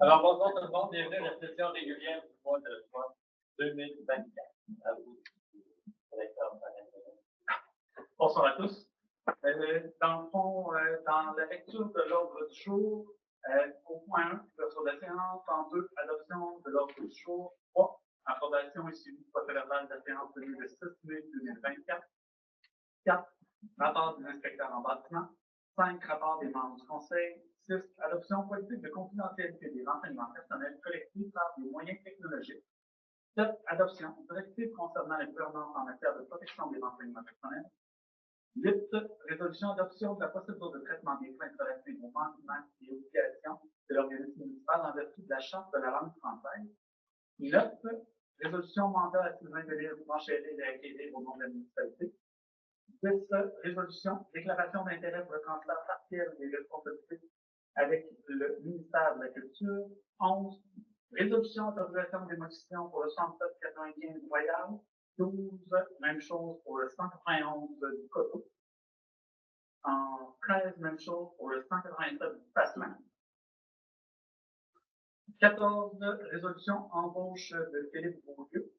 Alors, bonjour tout le monde, bienvenue à la session régulière du mois de juin 2024. À vous, directeur opérationnel. Bonsoir à tous. Dans le fond, dans la lecture de l'ordre du jour, au point 1, ouverture de la séance, en 2, adoption de l'ordre du jour, 3, approbation et suivi du procès-verbal de la séance tenue le 6 mai 2024, 4, rapport des inspecteurs en bâtiment, 5, rapport des membres du conseil, 6, adoption politique de confidentialité des renseignements personnels collectifs par des moyens technologiques, 7, adoption directive concernant la gouvernance en matière de protection des renseignements personnels, 8, résolution adoption de la procédure de traitement des plaintes relatives aux manquements et obligations de l'organisme municipal en vertu de la charte de la langue française, 9, résolution mandat à Sylvain Delisle Blanchet de acquérir au nom de la municipalité, 10, résolution, déclaration d'intérêt pour le transfert partiel des responsabilités avec le ministère de la Culture. 11, résolution d'autorisation de démolition pour le 107-95 Royal. 12, même chose pour le 191 du Coteau. En 13, même chose pour le 187 du Passeland. 14, résolution embauche de Philippe Beaulieu.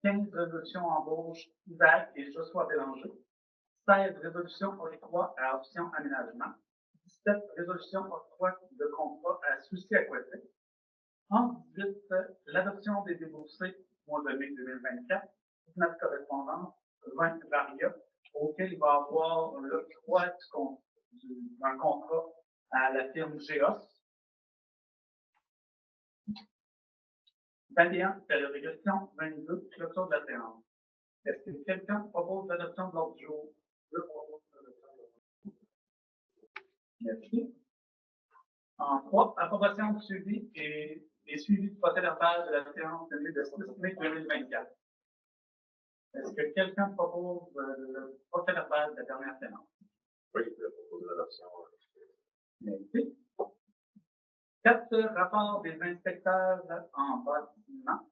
15, résolution embauche Isaac et Joshua Bélanger. 16, résolution octroi à option aménagement. 17, résolution octroi de contrat à souci aquatique. En 18, l'adoption des déboursés au mois de mai 2024. 19 correspondances, 20 varias, auxquels il va y avoir l'octroi d'un contrat à la firme GEOS. 21, période de questions. 22, clôture de la séance. Est-ce que quelqu'un propose l'adoption de l'ordre du jour? Je propose l'adoption de l'ordre du jour. Merci. En 3, approbation du suivi et suivi du procès-verbal de la séance tenue le 6 mai 2024. Est-ce que quelqu'un propose le procès-verbal de la dernière séance? Oui, je propose l'adoption. Merci. 4, rapport des inspecteurs en bâtiment.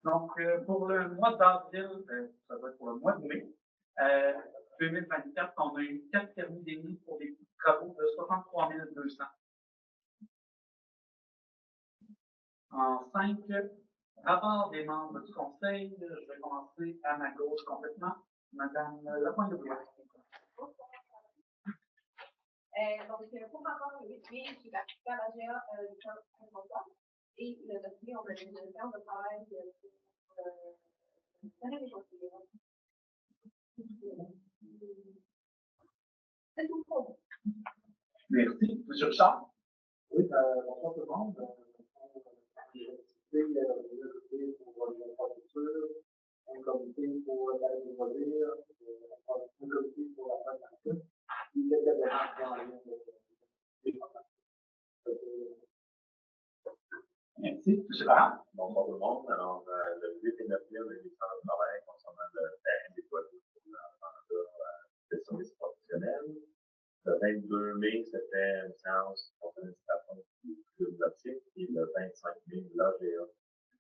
Donc, pour le mois d'avril, ça va être pour le mois de mai 2024, on a eu 4 permis d'émis pour des travaux de 63 200. En 5, rapport des membres du conseil, je vais commencer à ma gauche complètement. Madame Lapointe-de-Bois. Donc, pour rapport au 8 mai, j'ai participé à la GA du camp responsable et le dossier, on a une séance de travail c'est tout pour vous. Merci. Monsieur Richard? Oui, bonsoir tout le monde. Pour l'infrastructure, un comité pour la loisir, un comité pour la formation, puis quelques démarches en ligne. Merci. Monsieur Parent? Bonsoir tout le monde. Alors, le 8 et 9 mai, on a eu des centres de travail concernant le terrain déployé pour le service professionnel. Le 22 mai, c'était une séance pour une station bibliothèque. Et le 25 mai, l'AGA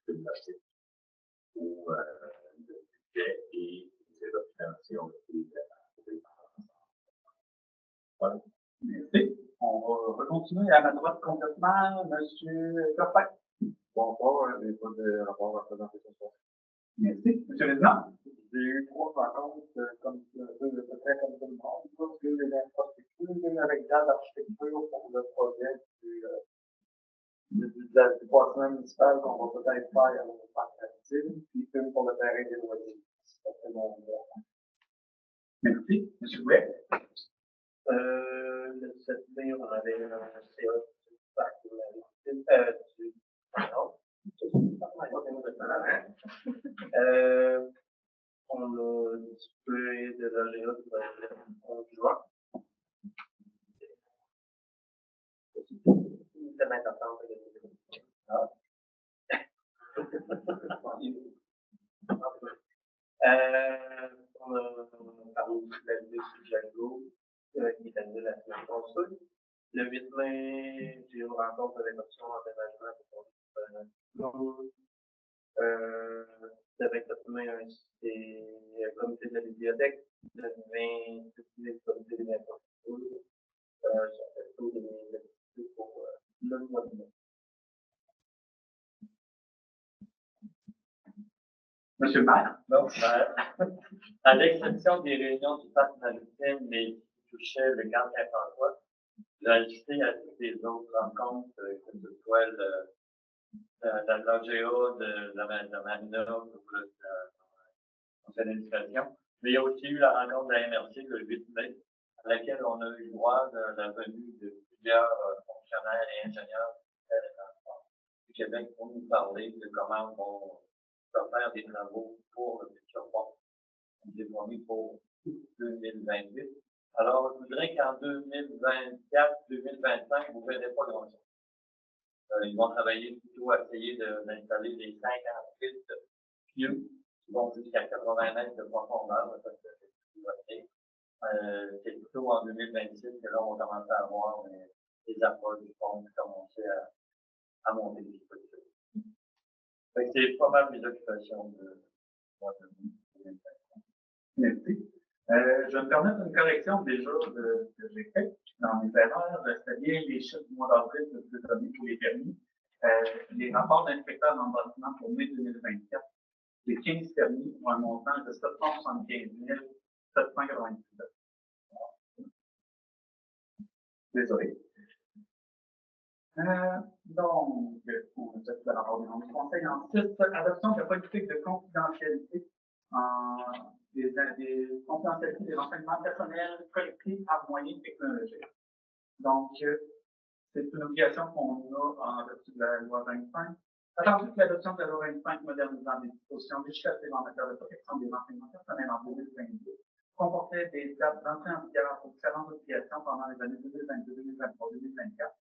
bibliothèque pour le budget et les financiers ont été voilà. Merci. On va continuer à ma droite complètement. Monsieur Corpin. Bonsoir, je n'ai pas de rapport à présenter ce soir. Merci. Monsieur le Président. J'ai eu 3 rencontres comme tout le monde, parce que les infrastructures, avec date d'architecture pour le projet du bassin municipal qu'on va peut-être faire à notre parc maritime, puis une pour le terrain des loisirs. C'est mon Merci. Monsieur Bouet. Le 7 mai, on avait un CA du parc maritime, on a discuté de la GA du 11 juin. C'est maintenant que on a parlé de la ville sur Django, qui est annulée la semaine passée. Le 8 mai, j'ai eu une rencontre avec l'option aménagement pour le 27 mai, c'est un comité de la bibliothèque. Le 20, c'est le comité des infrastructures. Ça fait tout pour le mois de mai. Monsieur le maire? Non, à l'exception des réunions du parc maritime, mais qui touchaient le Grand Saint-François, j'ai ajouté à toutes les autres rencontres, que ce soit l'AGA, de la Marina, ou le conseil d'administration. Mais il y a aussi eu la rencontre de la MRC le 8 mai, à laquelle on a eu droit de la venue de plusieurs fonctionnaires et ingénieurs du Québec pour nous parler de comment on peut faire des travaux pour le futur pont. On est promis pour 2028. Alors, je voudrais qu'en 2024, 2025, vous ne verrez pas grand-chose. Ils vont travailler plutôt à essayer d'installer des 58 pieux qui vont jusqu'à 80 mètres de profondeur. C'est plutôt en 2026 que là, on commence à avoir les approches du pont qui commencent à monter des dispositifs. C'est pas mal mes occupations de mois de 2025. Merci. Je vais me permettre une correction déjà que j'ai faite dans mes erreurs. C'était bien les chiffres du mois d'avril que je vous ai donnés pour les permis. Les rapports d'inspecteurs dans le bâtiment pour mai 2024, les 15 permis ont un montant de 775 797. Désolé. Donc, on a fait le rapport du conseil. Ensuite, adoption de la politique de confidentialité des confidentialités des renseignements personnels collectifs par moyens technologiques. Donc, c'est une obligation qu'on a en vertu de la loi 25. Attendu que l'adoption de la loi 25 modernisant des dispositions législatives en matière de protection des renseignements personnels en 2022 comportait des dates d'entrée en vigueur pour différentes obligations pendant les années 2022, 2023, 2024.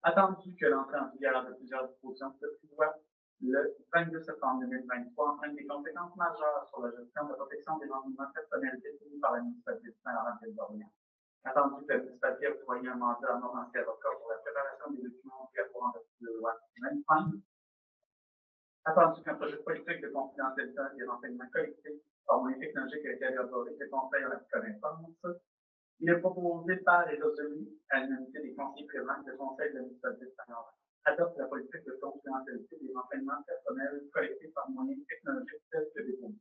Attendu que l'entrée en vigueur de plusieurs dispositions se prévoit le 22 septembre 2023 entraîne des conséquences majeures sur la gestion de la protection des renseignements personnels définis par la municipalité de Saint-Laurent-de-Ville-d'Orléans. Attendu que la municipalité a octroyé un mandat à non ancien avocat pour la préparation des documents obligatoires en vertu de la loi 25. Attendu qu'un projet de politique de confidentialité des renseignements collectifs par moyens technologiques a été élaboré, le Conseil en a pris connaissance. Il est proposé par et résolu à l'unanimité des conseillers présents que le Conseil de la municipalité de Saint-Laurent adopte la politique de confidentialité des renseignements personnels collectifs par moyens technologiques tels que déposés.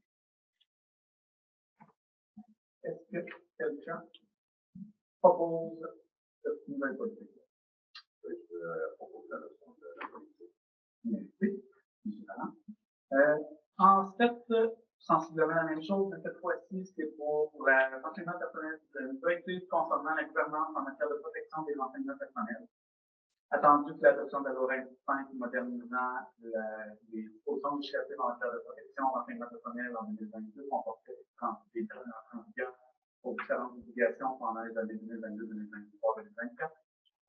Est-ce que quelqu'un propose cette nouvelle politique? Oui, je propose l'adoption de la politique. Merci. En fait, sensiblement la même chose, mais cette fois-ci, c'est pour le renseignement personnel, une directive concernant la gouvernance en matière de protection des renseignements personnels. Attendu que l'adoption de la loi 25 modernisant les dispositions législatives en matière de protection des renseignements personnels en 2022 comportait des termes en vigueur pour différentes obligations pendant les années 2022, 2023, 2024.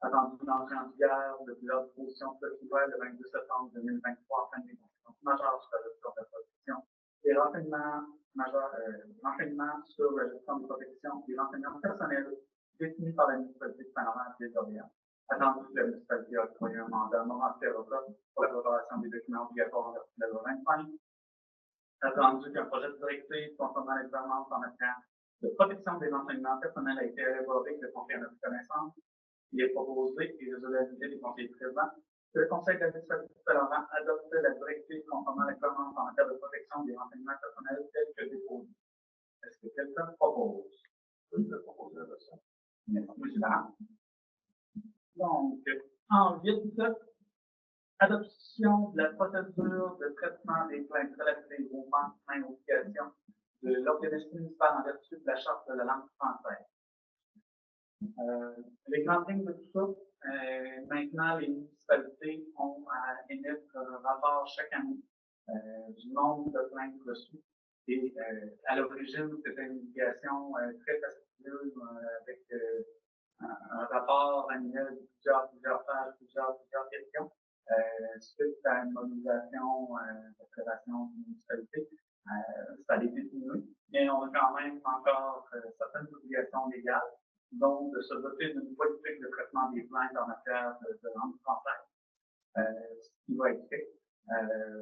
Attendu l'entrée en vigueur de plusieurs dispositions procédurales le 22 septembre 2023 afin des conséquences majeures sur la gestion de la protection des renseignements sur la gestion de protection des renseignements personnels définis par la municipalité de Saint-Laurent-de-Ville-d'Orléans. Attendu que la municipalité a octroyé un mandat non ancien avocat pour la préparation des documents obligatoires en vertu de la loi 25. Attendu qu'un projet de directive concernant la gouvernance en matière de protection des renseignements personnels a été élaboré que le Conseil en a pris connaissance. Il est proposé et résolu à l'unité des conseillers présents que le Conseil d'administration de Saint-Laurent adopte la directive concernant la gouvernance en matière de protection des renseignements personnels tels que déposés. Est-ce que quelqu'un propose? Oui, je propose l'adoption. Merci, donc, en 8, adoption de la procédure de traitement des plaintes relatives aux manquements et obligations de l'organisme municipal en vertu de la charte de la langue française. Les grandes lignes de tout ça, maintenant, les municipalités ont à émettre un rapport chaque année du nombre de plaintes reçues. Et à l'origine, c'était une obligation très fastidieuse avec un rapport annuel de plusieurs pages, plusieurs questions. Suite à une mobilisation d'observation de municipalité, ça a été diminué, mais on a quand même encore certaines obligations légales, donc de se doter d'une politique de traitement des plaintes en matière de langue française, ce qui va être fait.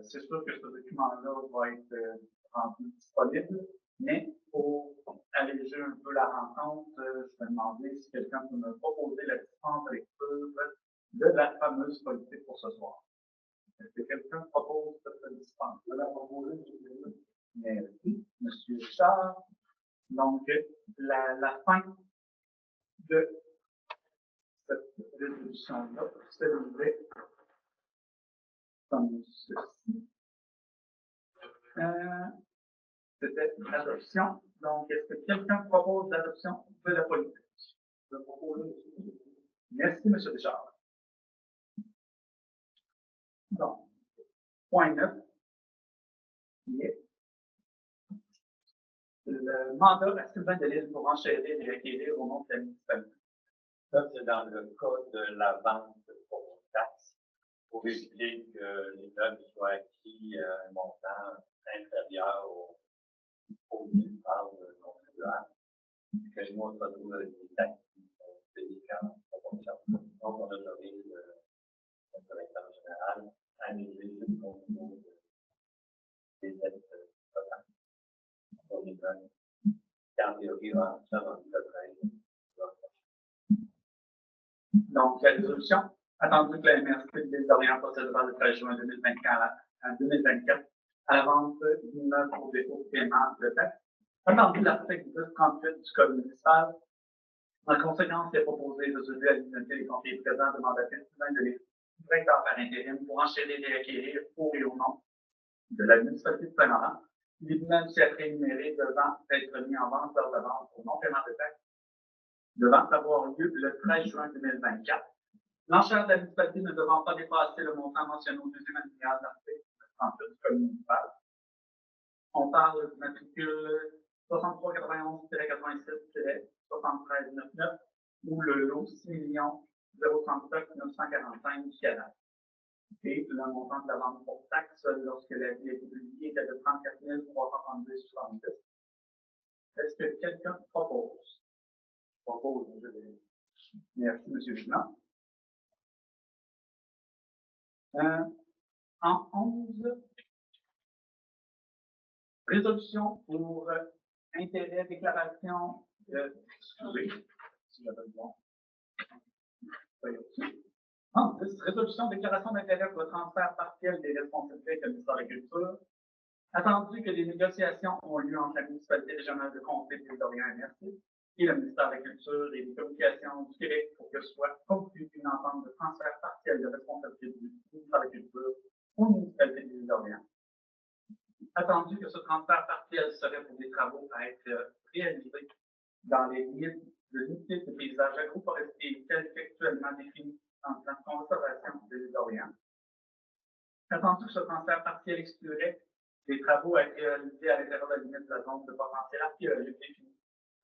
C'est sûr que ce document-là va être rendu disponible, mais pour alléger un peu la rencontre, je vais demander si quelqu'un peut me proposer la dispense de lecture de la fameuse politique pour ce soir. Est-ce que quelqu'un propose cette dispense? Je vais la proposer. Merci, Monsieur Richard. Donc, la fin de cette résolution-là se levait comme ceci. C'était l'adoption. Donc, est-ce que quelqu'un propose l'adoption de la politique? Je propose. Merci, M. Richard. Donc, point 9. Le mandat à Sylvain Delisle pour enchérir et requérir au nom de la municipalité. Ça, c'est dans le cas de la vente pour taxe, pour éviter que les meubles soient acquis à un montant inférieur au municipal contribuable. Que nous, on se retrouve avec des taxes payées quand on donc, on autorise le directeur général à annuler ce niveau des aides totales pour les meubles. Quand il y aura ça dans le Donc, la résolution, attendu que la MRC de l'île d'Orléans procède vers le 13 juin 2024 à la vente d'immeubles pour dépôt de paiement de taxes. Attendu l'article 1038 du Code municipal, en conséquence, il est proposé de lever à l'unité des conseillers présents de mandater Sylvain Delisle, directeur par intérim, pour enchérir et requérir pour et au nom de la municipalité de Saint-Laurent, l'immeuble s'y a rémunéré devant être mis en vente lors de la vente pour non-paiement de taxes devant avoir lieu le 13 juin 2024. L'enchère de la municipalité ne devant pas dépasser le montant mentionné au deuxième alinéa de l'article 38 du Code municipal. On parle du matricule 6391-86-7399 ou le lot 6 037 945 du Canada. Et le montant de la vente pour taxe lorsque la vie a été publiée était de 34 332,70. Est-ce que quelqu'un propose? Propose, je vais. Merci, M. Gillard. En 11, résolution pour intérêt, déclaration, excusez, si j'avais le bon. En 10, résolution, déclaration d'intérêt pour le transfert partiel des responsabilités avec le ministère de l'Agriculture. Attendu que des négociations ont lieu entre la municipalité régionale de Comté de l'Orient MRC et le ministère de l'Agriculture et des communications du Québec pour que soit conclue une entente de transfert partiel de responsabilité du ministère de l'Agriculture aux municipalités de l'île d'Orléans. Attendu que ce transfert partiel serait pour des travaux à être réalisés dans les limites de l'unité de paysage agroforestier telles qu'actuellement définies en plan de conservation de l'île d'Orléans. Attendu que ce transfert partiel exclurait des travaux à être réalisés à l'intérieur de la limite de la zone de potentiel archéologique définie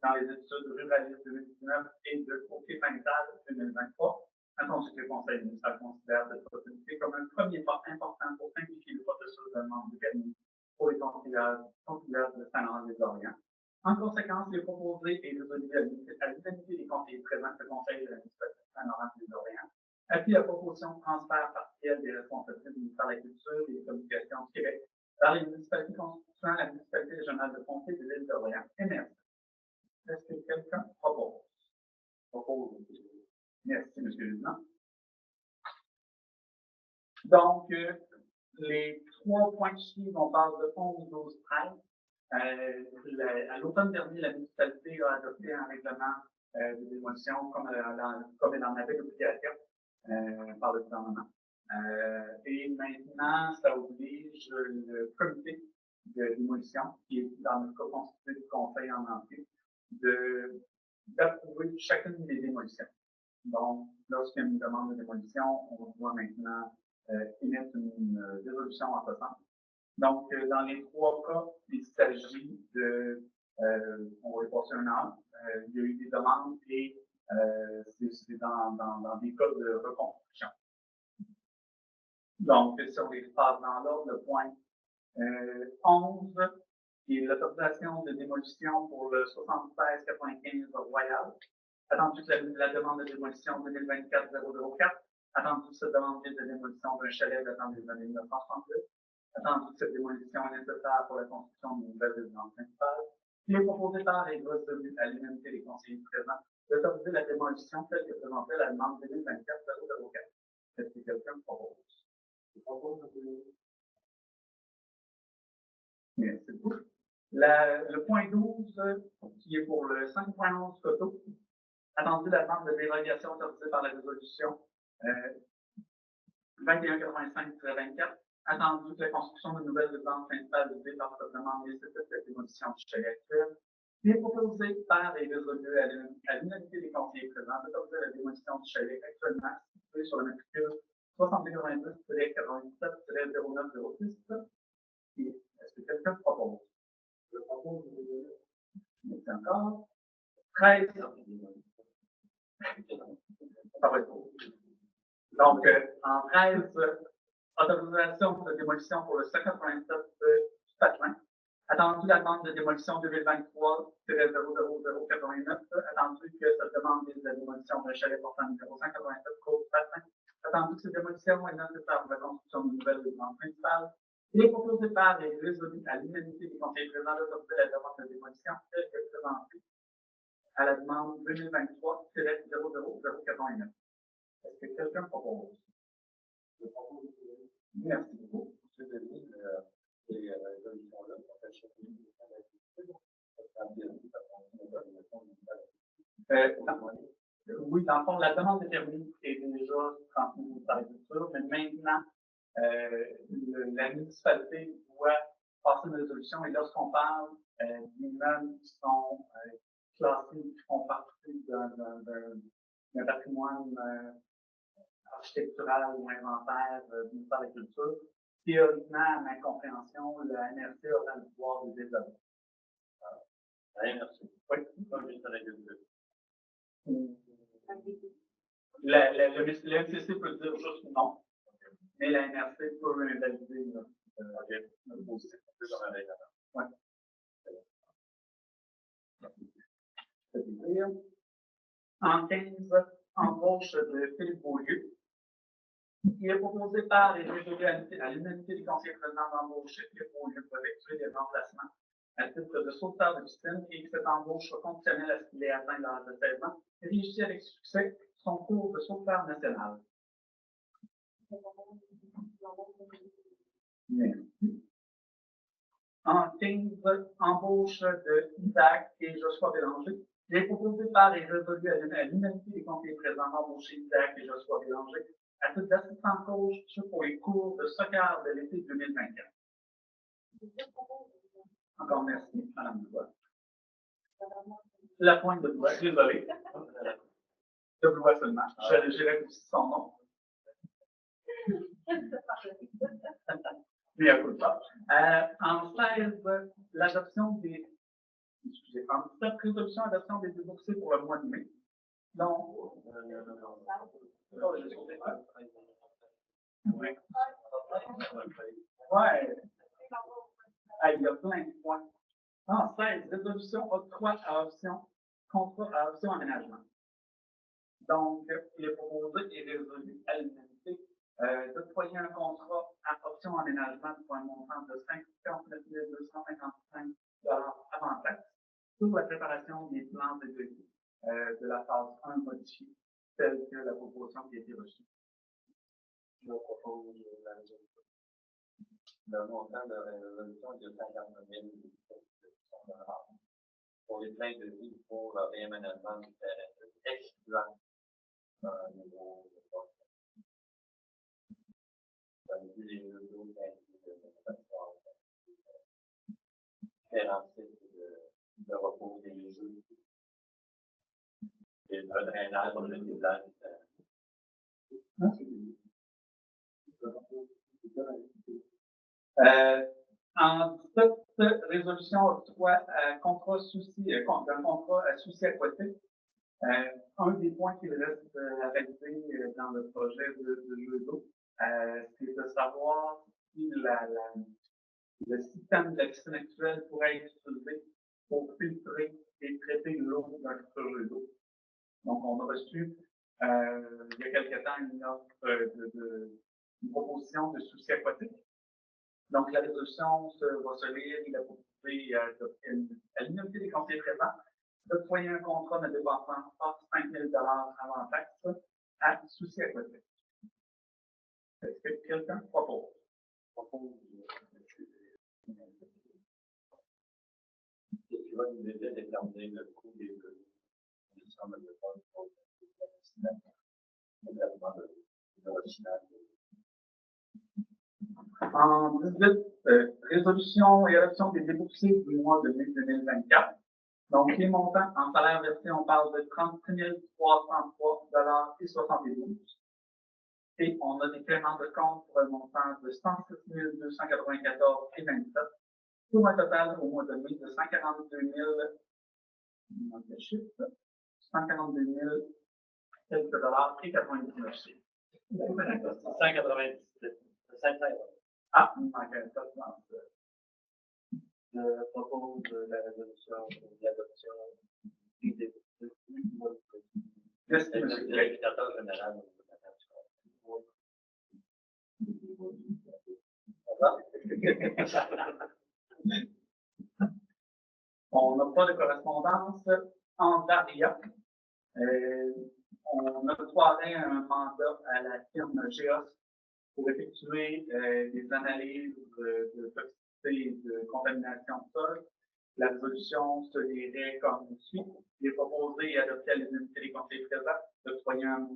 dans les études ruralistes 2019 et de côté printemps 2023, attendu que le Conseil municipal considère cette possibilité comme un premier pas important pour simplifier le processus de demande de permis pour les conciliaires de Saint-Laurent-des-Orléans. En conséquence, il est proposé et résolu à l'unanimité des conseillers présents que le Conseil de la municipalité de Saint-Laurent-des-Orléans appuie la proposition de transfert partiel des responsabilités du ministère de la Culture et des Communications du Québec dans les municipalités constituant la municipalité régionale de Comté de l'île d'Orléans, MRC. Est-ce que quelqu'un propose? Propose. Merci, M. le Président. Donc, les 3 points qui suivent, on parle de 11, 12, 13. À l'automne dernier, la municipalité a adopté un règlement de démolition comme elle en avait l'obligation par le gouvernement. Et maintenant, ça oblige le comité de démolition, qui est dans le cas constitué du conseil en entier, d'approuver chacune des démolitions. Donc, lorsqu'il y a une demande de démolition, on doit maintenant émettre une résolution en ce sens. Donc, dans les 3 cas, il s'agit de, on va y passer un an, il y a eu des demandes et c'est dans des cas de reconstruction. Donc, si on les passe dans l'ordre, le point 11, qui est l'autorisation de démolition pour le 76-95 Royal. Attendu que la demande de démolition 2024-004, attendu que cette demande de démolition d'un chalet datant des années 1968, attendu que cette démolition est nécessaire pour la construction d'une nouvelle résidence principale, il est proposé par les résolu à l'unanimité des conseillers présents d'autoriser la démolition telle que présentée à la demande 2024-004. Est-ce que quelqu'un propose? Merci, Merci beaucoup. Le point 12, qui est pour le 5.11 photo, attendu la demande de dérogation autorisée par la résolution 2185-24, attendu que la construction de nouvelles résidences principales visées par cette demande nécessite la démolition du chalet actuel. Il est proposé par et résolu à l'unanimité des conseillers présents d'autoriser la démolition du chalet actuellement situé sur le matricule 7090-87-0906. Est-ce que quelqu'un propose? Je propose. C'est encore 13. Ça va être beau. Donc, en 13, autorisation de démolition pour le 187 du Patelin. Attendu la demande de démolition 2023-00089, attendu que cette demande vise la démolition d'un chalet portant numéro 187 Côte du Patelin. Attendu que cette démolition est nécessaire pour la construction d'une nouvelle résidence principale. Il est proposé par et résolu à l'unanimité des conseillers présents d'autoriser la demande de démolition telle que présentée à la demande 2023-00089. Est-ce que quelqu'un propose? Je propose. Merci beaucoup. M. Denis, ces résolutions-là sont faites chaque année. Oui, dans le fond, la demande de permis est déjà transmise par l'agriculture, mais maintenant, la municipalité doit passer une résolution et lorsqu'on parle d'immeubles qui sont classés, qui font partie d'un patrimoine architectural ou inventaire du ministère de l'Agriculture, théoriquement, à ma compréhension, la MRC aura le pouvoir de développer. La MRC. Oui. Comme le ministère de l'Agriculture. Le MCC peut dire juste non, mais la MRC peut invalider notre position. Oui. En 15, embauche de Philippe Beaulieu. Il est proposé par et résolu à l'unanimité des conseillers présents d'embaucher Philippe Beaulieu pour effectuer des remplacements à titre de sauveteur de piscine et que cette embauche soit conditionnelle à ce qu'il ait atteint l'âge de 16 ans et réussi avec succès son cours de sauveteur national. Merci. En 15, embauche de Isaac et Joshua Bélanger. Il est proposé par et résolu à l'unanimité des conseillers présents d'embaucher Isaac et Joshua Bélanger à titre d'assistant coach pour les cours de soccer de l'été 2024. Encore merci, Mme Dubois. La pointe de Dubois, désolé. De Dubois seulement. J'ai raccourci son nom. Mais écoute pas. En 16, l'adoption des. Excusez, en 17, résolution adoption des déboursés pour le mois de mai. Donc. Oui. Ouais. Il y a plein de points. En 16, résolution octroi à option, contrat à option aménagement. Donc, il est proposé et résolu à l'unanimité d'octroyer un contrat à option aménagement pour un montant de 59 255 avant taxe pour la préparation des plans de devis de la phase 1 modifiée, telle que la proposition qui a été reçue. Je propose la résolution. Le montant de résolution est de 59 000 pour les plans de vie pour le réaménagement du terrain, excluant un niveau de poste. Les autres de repos des jeux et le drainage de l'hôpital. En 17, résolution octroi contrat d'un contrat à souci aquatique. Un des points qui reste à réaliser dans le projet de jeu d'eau, c'est de savoir si le système de la piscine actuelle pourrait être utilisé pour filtrer et traiter l'eau d'un futur jeu d'eau. Donc, on a reçu, il y a quelque temps, une offre une proposition de souci aquatique. Donc, la résolution va se lire, il a proposé à l'unanimité des conseillers présents d'octroyer un contrat ne dépassant pas 5 000 avant taxe à souci aquatique. Est-ce que quelqu'un propose? doit nous aider à déterminer le coût des deux. Il semble de pas pour le traitement de recyclage. En 18, résolution et adoption des déboursés du mois de mai 2024. Donc, les montants en salaire versé, on parle de 36 303 et 72. Et on a des paiements de compte pour un montant de 106 294 et 27. Pour un total au mois de mai de 142 000, 142 000 quelques dollars et 99 cents. 197. 500. Ah, il manquait un peu dans ce. Je propose la résolution de l'adoption du député. Merci, C'est monsieur. le directeur général. On n'a pas de correspondance en VARIA. On octroierait un mandat à la firme GEOS pour effectuer des analyses de toxicité et de contamination de sol. La résolution se lirait comme suit. Il est proposé et adopté à l'unanimité des conseillers présents d'octroyer un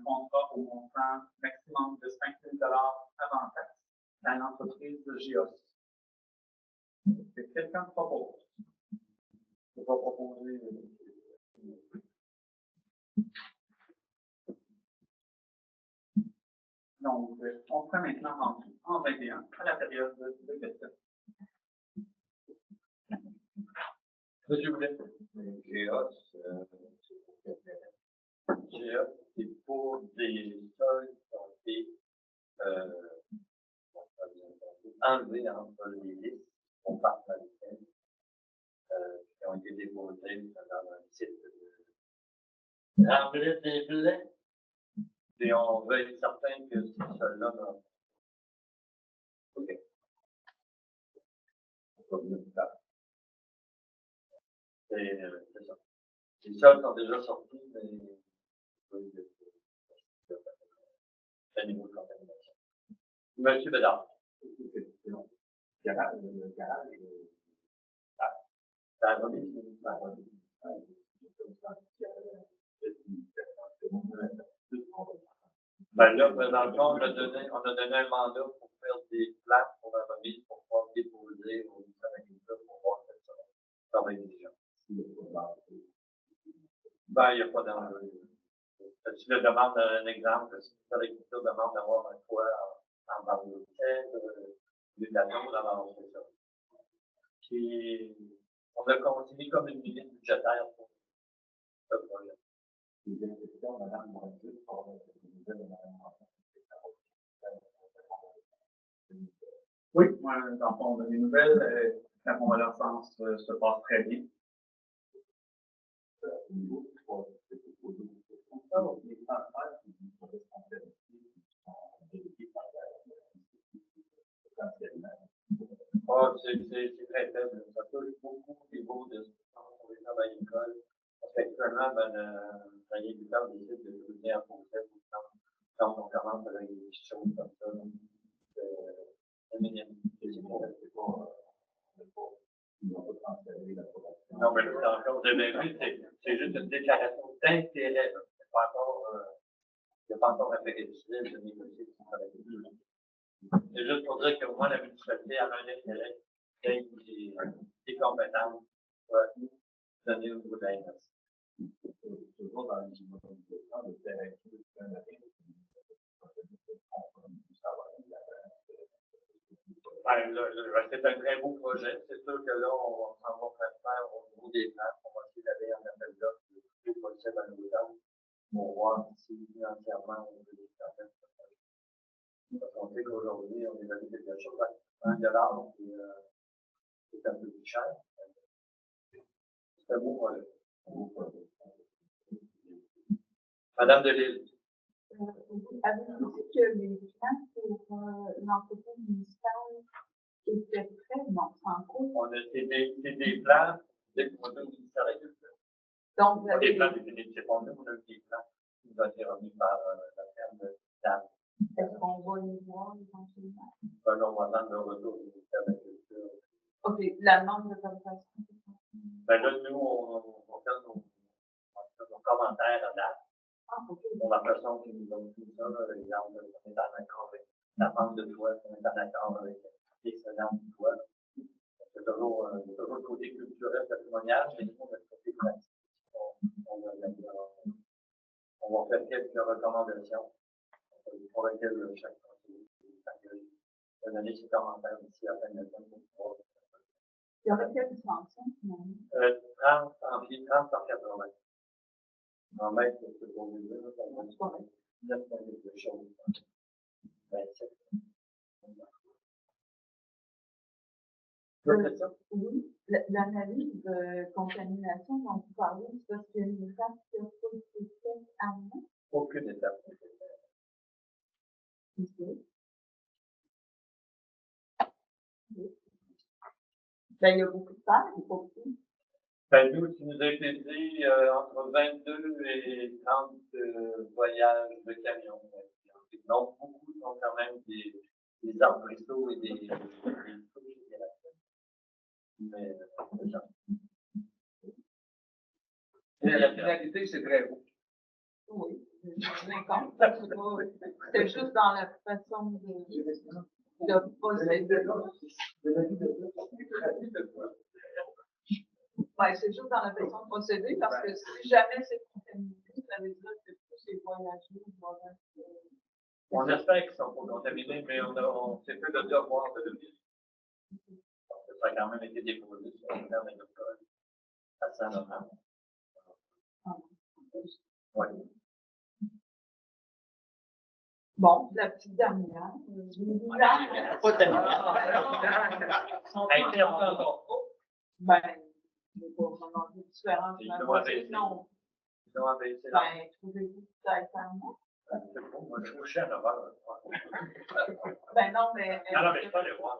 contrat au montant maximum de 5 000 avant taxe à l'entreprise de GEOS. Est-ce que quelqu'un propose? Je vais proposer. Donc, on prend maintenant en 21 à la période de questions. Monsieur Boulet. GEOS, c'est pour des sols qui ont été enlevés entre les listes qu'on part dans lesquelles qui ont été déposés dans un site de remplir des blés. Et on veut être certain que ces sols-là non. OK. C'est ça. Les sols sont déjà sortis, mais c'est niveau de contamination. Monsieur Bédard. Ça a remis, ça a remis. Ben là, dans le fond, on a donné un mandat pour faire des plans pour la remise, pour pouvoir déposer au ministère de l'Agriculture pour voir que ça va être déjà. Ben, il n'y a pas d'enjeu. Si je demande un exemple, si l'Agriculture demande d'avoir un toit en barbelé, l'utilisation d'avoir fait ça. Puis, on a continué comme une limite budgétaire pour ce projet. Oui, moi, dans le fond, les nouvelles, la convalescence se passe très bien. Oh, c'est très faible. Ça touche beaucoup au niveau de pour les travailleurs agricoles. Parce qu'actuellement, l'agriculteur décide de devenir un concept quand on commence avec des choses comme ça. C'est minime. Non, mais c'est encore de début, c'est juste une déclaration d'intérêt. C'est pas encore, il n'y a pas encore un paquet de négocier avec eux. C'est juste pour dire que moi, la municipalité a un intérêt des compétences pour donner au niveau de la MS. C'est un très beau projet. C'est sûr que là, on s'en va faire au niveau des plans. On va essayer d'aller en appel d'offres le plus possible à nos temps pour voir si financièrement on peut les faire. Parce qu'on sait qu'aujourd'hui, on évalue quelque chose à $1, puis c'est un peu plus cher. C'est un beau projet. Madame Delille. Avez-vous dit que les plans pour l'entreprise municipale étaient prêts? Non, c'est en cours. On a des plans des produits du ministère de l'Agriculture. Donc, vous avez des plans définitifs. On a des plans qui nous ont été remis par la ferme de Dame. Est-ce qu'on va les voir éventuellement? On va attendre le retour du ministère de l'Agriculture. OK, la demande de validation. Ben là, nous, on fait nos commentaires à date. Ah, ok. Pour la personne qui nous donne tout ça, par exemple, on est en accord avec la vente de toit, on est en accord avec l'excellence du toit. C'est toujours le côté culturel, patrimonial, mais nous, notre côté pratique, on va faire quelques recommandations pour lesquelles chaque conseiller va donner ses commentaires ici à la fin de la semaine pour pouvoir. Il y aurait quelle dimension, finalement? 30 en pied, 30 par 80. En mètre, c'est pour vous dire, ça va être 9 mètres de chose. 27. D'autres questions? Oui, l'analyse de contamination dont vous parlez, c'est parce qu'il y a une étape qui a pas été faite avant. Aucune étape. Ok. Ben, il y a beaucoup de terre, il faut que. Ben, nous, tu nous as été dit entre 22 et 30 voyages de camions. Donc, beaucoup sont quand même des arbrisseaux et des mais, c'est ça. Et la finalité, c'est très beau. Oui, c'est juste dans la façon de posséder. Ouais, c'est juste dans la façon de procéder parce que si jamais c'est contaminé, ça veut dire que tous ces voyageurs vont être. On espère qu'ils sont pas contaminés, mais on s'est fait le devoir de le vérifier. Parce que ça a quand même été déposé sur le terme agricole à Saint-Laurent. Oui. Bon, la petite dernière. Pas tellement. Ben, il n'y a pas vraiment de différence. Non. Ils ont abaissé là. Ben, trouvez-vous que ça est un mot? Moi, je couchais à 9 heures. Ben non, mais. Non, non, mais je peux aller voir.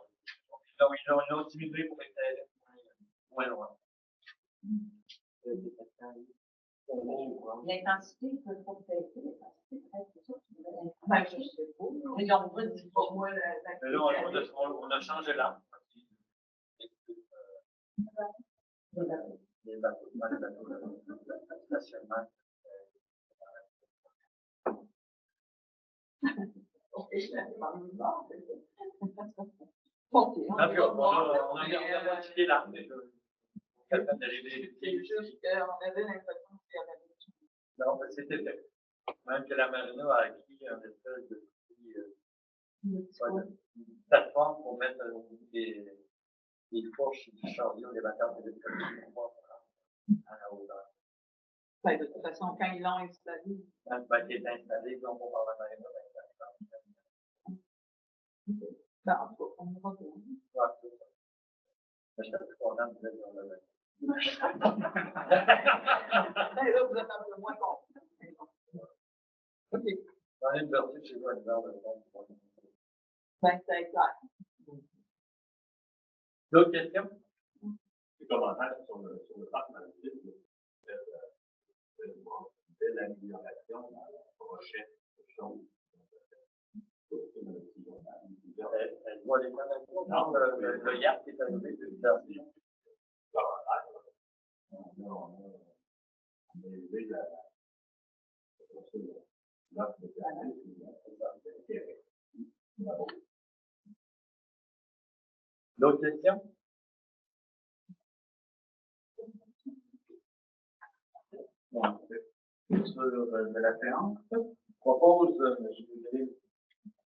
Ils ont optimisé pour être moins loin. L'intensité peut pas être l'intensité, c'est ça. Ben, je sais pas. Mais on va dire Pour moi, Mais là, on a changé l'arme. Les bateaux, le stationnement. Ok, On a modifié l'arme. C'est juste qu'on avait l'impression qu'il y avait des choses. Non, mais c'était fait. Même que la marina a acquis un espèce de plateforme pour mettre des fourches du chariot, des bâtards de l'école à la hauteur. Ben, de toute façon, quand ils l'ont installé. Quand le bac est installé, ils vont voir la marina. Ben, en tout cas, on va voir. Ouais, c'est ça. Mais je suis plus content de dire qu'on l'avait. Ben, là, vous êtes un peu moins confiant. OK. Dans une vertu chez vous, elle dans le fond. Ben, c'est clair. D'autres questions? Les commentaires sur le parc maritime, de l'amélioration dans la prochaine chose. Elle voit les connexions. Non, le yacht qui est arrivé, c'est une version. On a élevé l'offre de service. D'autres questions? Sur de la séance, je propose, je vais